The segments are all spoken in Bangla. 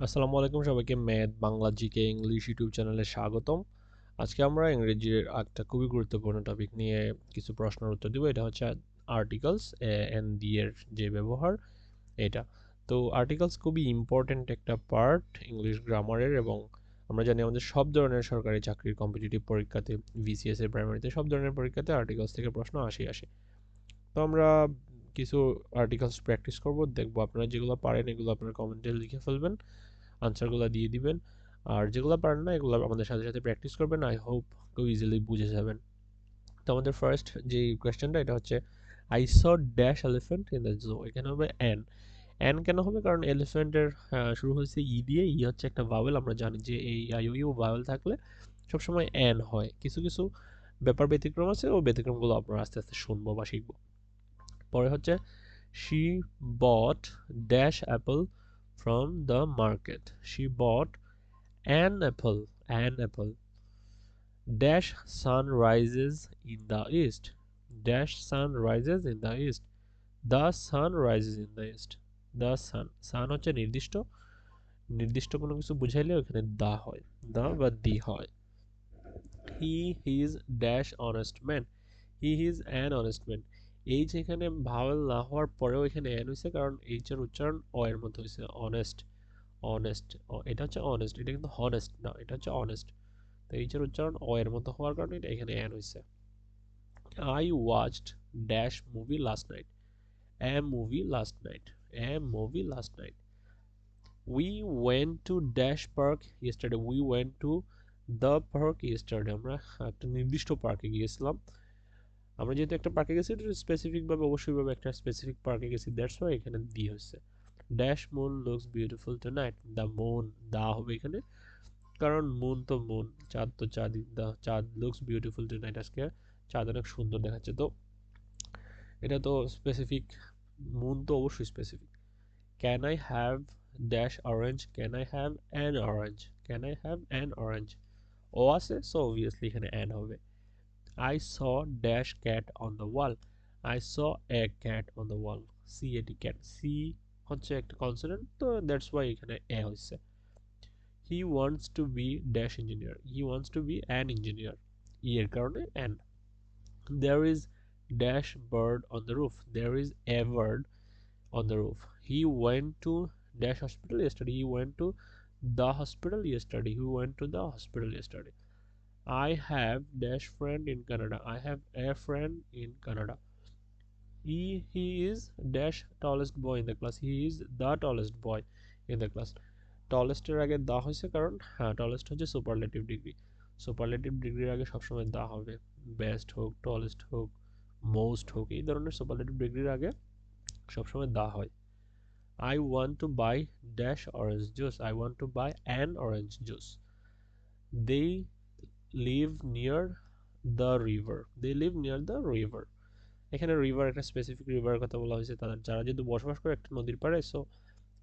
আসসালামু আলাইকুম সবাইকে math Bangla GK English YouTube চ্যানেলে স্বাগতম। আজকে আমরা ইংরেজির একটা খুবই গুরুত্বপূর্ণ টপিক নিয়ে কিছু প্রশ্নের উত্তর দিব। এটা হচ্ছে আর্টিকেলস এন ডি এর যে ব্যবহার এটা। তো আর্টিকেলস খুবই ইম্পর্ট্যান্ট একটা পার্ট ইংলিশ গ্রামারের, এবং আমরা জানি আমাদের সব ধরনের সরকারি চাকরির কম্পিটিটিভ পরীক্ষাতে, বিসিএস এর প্রাইমারিতে সব ধরনের পরীক্ষাতে আর্টিকেলস থেকে প্রশ্ন আসে। তো আমরা কিছু আর্টিকেলস প্র্যাকটিস করব, দেখবো আপনারা যেগুলো পারেন এগুলো আপনারা কমেন্টে লিখে ফেলবেন, আনসারগুলো দিয়ে দিবেন। আর যেগুলো পারেন না এগুলো আমাদের সাথে সাথে প্র্যাকটিস করবেন, আই হোপ খুব ইজিলি বুঝে যাবেন। তো আমাদের ফার্স্ট যে কোয়েশ্চেনটা এটা হচ্ছে, I saw dash elephant in the zoo. এখানে হবে অ্যান। অ্যান কেন হবে? কারণ এলিফ্যান্টের শুরু হয়েছে ই দিয়ে, ই হচ্ছে একটা ভাওয়েল। আমরা জানি যে এই আই ও ইউ ভাওয়েল থাকলে সবসময় অ্যান হয়। কিছু কিছু ব্যাপার ব্যতিক্রম আছে, ও ব্যতিক্রমগুলো আপনারা আস্তে আস্তে শুনবো বা শিখবো। পরে হচ্ছে, she bought dash apple from the market. She bought an apple. Dash sun rises in the east. Dash sun rises in the east. The sun rises in the east. The sun হচ্ছে নির্দিষ্ট, নির্দিষ্ট কোনো কিছু বুঝাইলে ওখানে দা হয়, দা বা দি হয়। He is dash honest man. He is an honest man. এই যে এখানে ভাওয়েল না হওয়ার পরেও এখানে এন হয়েছে, কারণ এইচ এর উচ্চারণ অ এর মতো হয়েছে। অনেস্ট, অনেস্ট, এটা হচ্ছে অনেস্ট, এটা কিন্তু হনেস্ট না, এটা হচ্ছে অনেস্ট। তো এইচ এর উচ্চারণ অ এর মতো হওয়ার কারণে এটা এখানে এন হয়েছে। I watched dash movie last night. A movie last night. A movie last night. We went to dash park yesterday. We went to the park yesterday. আমরা একটা নির্দিষ্ট পার্কে গিয়েছিলাম। আমরা যেহেতু একটা পার্কে গেছি, এটা স্পেসিফিকভাবে অবশ্যইভাবে একটা স্পেসিফিক পার্কে গেছি, দ্যাটস ওয়াই এখানে দি হচ্ছে। Dash moon looks beautiful tonight. The moon, the হবে এখানে, কারণ মুন তো মুন, চাঁদ তো চাঁদই। The chand looks beautiful tonight, আজকে চাঁদ অনেক সুন্দর দেখাচ্ছে। তো এটা তো স্পেসিফিক, মুন তো অবশ্যই specific. Can I have dash orange. Can I have an orange. Can I have an orange. ও আছে, সো অবভিয়াসলি এখানে অ্যান হবে। I saw dash cat on the wall. I saw a cat on the wall. C-A-T cat. C হচ্ছে একটা কনসোনেন্ট, তো দ্যাটস ওয়াই এখানে এ হচ্ছে। He wants to be dash engineer. He wants to be an engineer. ই এর কারণে an. There is dash bird on the roof. There is a bird on the roof. He went to dash hospital yesterday. He went to the hospital yesterday. He went to the hospital yesterday. I have dash friend in Canada. I have a friend in Canada. He is dash tallest boy in the class. He is the tallest boy in the class. Tallest এর আগে দা হয়েছে, কারণ হ্যাঁ tallest হচ্ছে সুপারলেটিভ ডিগ্রি। সুপারলেটিভ ডিগ্রির আগে সবসময় দা হবে। বেস্ট হোক, টলেস্ট হোক, মোস্ট হোক, এই ধরনের সুপারলেটিভ ডিগ্রির আগে সবসময় দা হয়। I want to buy dash orange juice. I want to buy an orange juice. They live near the river. They live near the river. এখানে রিভার, একটা স্পেসিফিক রিভারের কথা বলা হয়েছে, তাদের যারা যেহেতু বসবাস করে একটা নদীর পাড়ে, so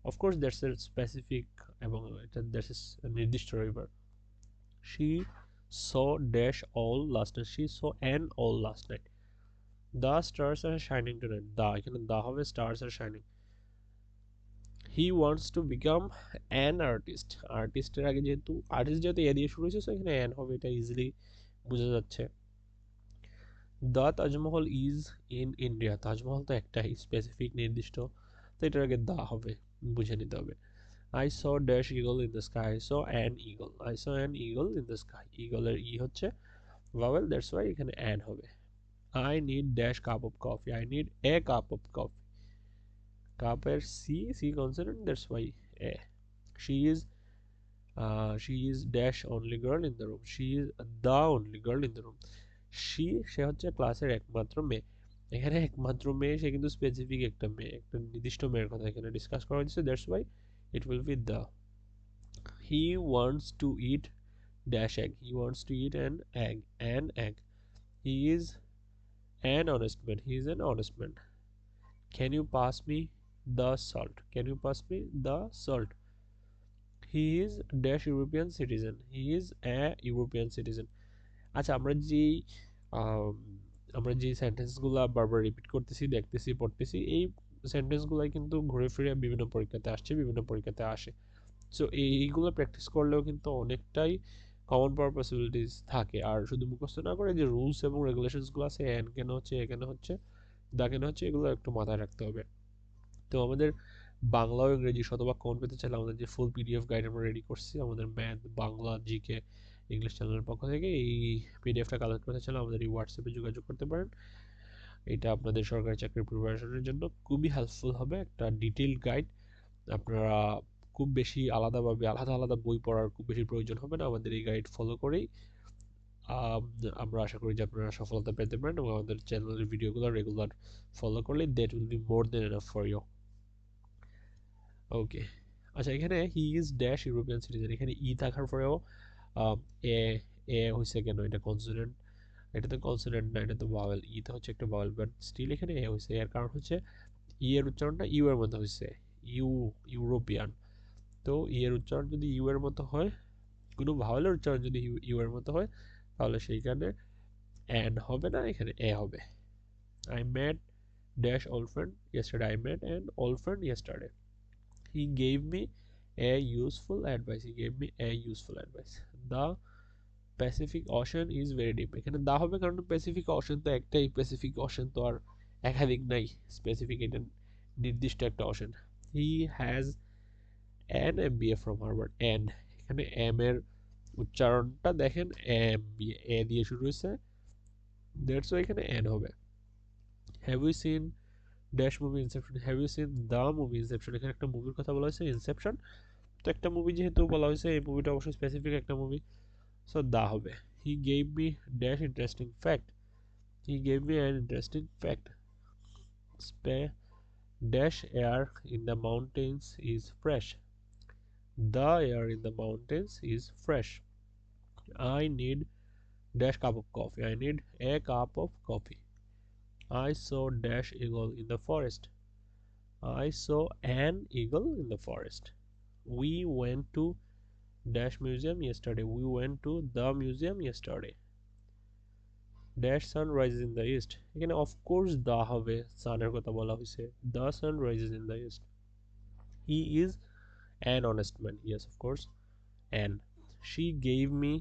of course that's a specific, এবং এটা দ্যাটস নির্দিষ্ট river. She saw dash all last night. She saw an all last night. The stars are shining tonight. The এখানে দা হবে, stars are shining. He wants to become an artist. আর্টিস্টের আগে যেহেতু আর্টিস্ট যেহেতু এ দিয়ে শুরু হয়েছে, সো এখানে অ্যান হবে, এটা ইজিলি বোঝা যাচ্ছে। The Taj Mahal is in India. Taj Mahal তো একটাই স্পেসিফিক নির্দিষ্ট, তো এটার আগে দা হবে, বুঝে নিতে হবে। I saw dash eagle in the sky. I saw an eagle. I saw an eagle in the sky. ইগলের ই হচ্ছে ভাওয়েল, দ্যাটস ওয়াই এখানে অ্যান হবে। I need dash cup of coffee. I need a cup of coffee. কাপের C, C consonant, that's why a. She is she is dash only girl in the room. She is the only girl in the room. সে হচ্ছে ক্লাসের একমাত্র মেয়ে। এখানে একমাত্র মেয়ে, সে কিন্তু স্পেসিফিক একটা মেয়ে, একটা নির্দিষ্ট মেয়ের কথা এখানে ডিসকাস করা হয়েছে, that's why it will be the. He wants two it dash egg. He wants to eat an egg. An egg. He is an honest man. He is an honest man. Can you pass me the salt? Can you pass me the salt? He is dash European citizen. He is a European citizen. আচ্ছা, আম, আমরা যে সেন্টেন্সগুলো বারবার রিপিট করতেছি, দেখতেছি, পড়তেছি, এই সেন্টেন্সগুলাই কিন্তু ঘুরে ফিরে বিভিন্ন পরীক্ষাতে আসছে, বিভিন্ন পরীক্ষাতে আসে। সো এইগুলো প্র্যাকটিস করলেও কিন্তু অনেকটাই কমন পাওয়ার পসিবিলিটিস থাকে। আর শুধু মুখস্থ না করে যে রুলস এবং রেগুলেশনসগুলো আছে, এন কেন হচ্ছে, এ কেন হচ্ছে, দা কেন হচ্ছে, এগুলো একটু মাথায় রাখতে হবে। তো আমাদের বাংলা ও ইংরেজি শতভাগ কমন পেতে চাইলে আমাদের যে ফুল পিডিএফ গাইড আমরা রেডি করছি আমাদের ম্যাথ, বাংলা, জিকে, ইংলিশ চ্যানেলের পক্ষ থেকে, এই পিডিএফটা কালেক্ট করতে চাইলে আমাদের এই হোয়াটসঅ্যাপে যোগাযোগ করতে পারেন। এটা আপনাদের সরকারি চাকরির প্রিপারেশনের জন্য খুবই হেল্পফুল হবে, একটা ডিটেইলড গাইড। আপনারা খুব বেশি আলাদাভাবে আলাদা আলাদা বই পড়ার খুব বেশি প্রয়োজন হবে না, আমাদের এই গাইড ফলো করেই আমরা আশা করি যে আপনারা সফলতা পেতে পারেন, এবং আমাদের চ্যানেলের ভিডিওগুলো রেগুলার ফলো করলে that will be more then enough for you. Okay, আচ্ছা এখানে he is dash European citizen, এখানে ই থাকার পরেও এ এ হয়েছে কেন? এটা কনসোনেন্ট, এটা তো কনসোনেন্ট না, এটা তো ভাওয়েল। ই তো হচ্ছে একটা ভাওয়েল, বাট স্টিল এখানে এ হয়েছে। এর কারণ হচ্ছে ই এর উচ্চারণটা ইউ এর মতো হয়েছে, ইউ, ইউরোপিয়ান। তো ই এর উচ্চারণ যদি ইউ এর মতো হয়, কোনো ভাওয়েলের উচ্চারণ যদি ইউ এর মতো হয়, তাহলে সেইখানে অ্যান হবে না, এখানে এ হবে। I met dash old friend yesterday. I met an old friend yesterday. He gave me a useful advice. He gave me a useful advice. The Pacific Ocean is very deep. এখানে দা হবে কারণ প্যাসিফিক অশান তো একটাই, প্যাসিফিক অশান তো আর একাধিক নাই, স্পেসিফিক এটা নির্দিষ্ট একটা অশান। He has an MBA from Harvard. And এখানে এম এর উচ্চারণটা দেখেন এম বি এ দিয়ে শুরু হয়েছে, দ্যাটস ওয়াই এখানে এন হবে। Have you seen dash movie Inception? Have you seen the movie Inception? এখানে একটা মুভির কথা বলা হয়েছে, ইনসেপশন। তো একটা মুভি যেহেতু বলা হয়েছে, এই মুভিটা অবশ্যই স্পেসিফিক একটা মুভি, সো দা হবে। He gave me dash interesting fact. He gave me an interesting fact. Dash air in the mountains is fresh. The air in the mountains is fresh. I need dash cup of coffee. I need a cup of coffee. I saw dash eagle in the forest. I saw an eagle in the forest. We went to dash museum yesterday. We went to the museum yesterday. Dash sun rises in the east. এখানে of course the হবে, সানের কথা বলা হয়েছে। The sun rises in the east. He is an honest man. Yes, of course. And she gave me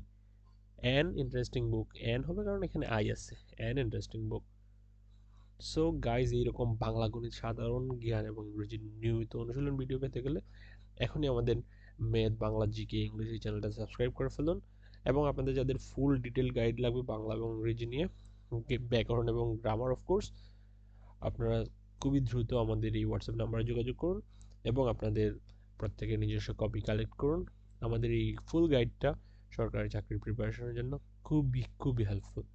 an interesting book. An হবে কারণ এখানে আই আছে, an interesting book. So guys, এইরকম বাংলা, গণিত, সাধারণ জ্ঞান এবং ইংরেজি নিয়মিত অনুশীলন ভিডিও পেতে গেলে এখনই আমাদের ম্যাথ, বাংলা, জিকে, ইংলিশ এই চ্যানেলটা সাবস্ক্রাইব করে ফেলুন। এবং আপনাদের যাদের ফুল ডিটেল গাইড লাগবে বাংলা এবং ইংরেজি নিয়ে, ব্যাকরণ এবং গ্রামার অফকোর্স, আপনারা খুবই দ্রুত আমাদের এই হোয়াটসঅ্যাপ নাম্বারে যোগাযোগ করুন এবং আপনাদের প্রত্যেকের নিজস্ব কপি কালেক্ট করুন। আমাদের এই ফুল গাইডটা সরকারি চাকরির প্রিপারেশনের জন্য খুবই খুবই হেল্পফুল।